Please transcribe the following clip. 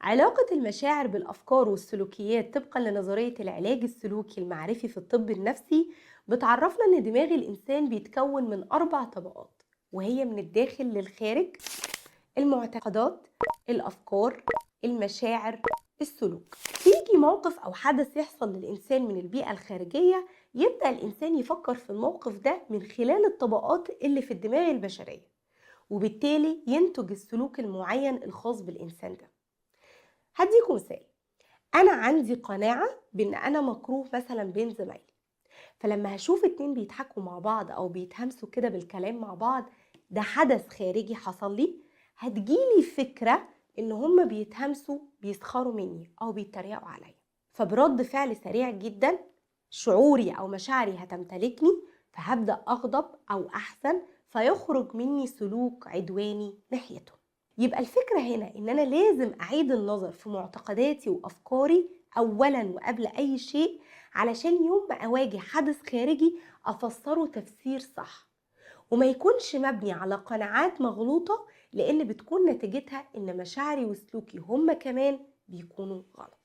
علاقة المشاعر بالأفكار والسلوكيات طبقا لنظرية العلاج السلوكي المعرفي في الطب النفسي بتعرفنا إن دماغ الإنسان بيتكون من 4 طبقات، وهي من الداخل للخارج: المعتقدات، الأفكار، المشاعر، السلوك. يجي موقف أو حدث يحصل للإنسان من البيئة الخارجية، يبدأ الإنسان يفكر في الموقف ده من خلال الطبقات اللي في الدماغ البشرية، وبالتالي ينتج السلوك المعين الخاص بالإنسان ده. هديكم مثال: أنا عندي قناعة بإن أنا مكروه مثلا بين زمايلي، فلما هشوف 2 بيضحكوا مع بعض أو بيتهمسوا كده بالكلام مع بعض، ده حدث خارجي حصل لي، هتجيلي فكرة إن هما بيتهمسوا بيسخروا مني أو بيتريقوا عليا، فبرد فعل سريع جدا شعوري أو مشاعري هتمتلكني، فهبدأ أغضب أو أحزن، فيخرج مني سلوك عدواني ناحيتهم. يبقى الفكرة هنا إن أنا لازم أعيد النظر في معتقداتي وأفكاري أولا وقبل أي شيء، علشان يوم ما أواجه حدث خارجي أفسره تفسير صح، وما يكونش مبني على قناعات مغلوطة، لأن بتكون نتيجتها إن مشاعري وسلوكي هما كمان بيكونوا غلط.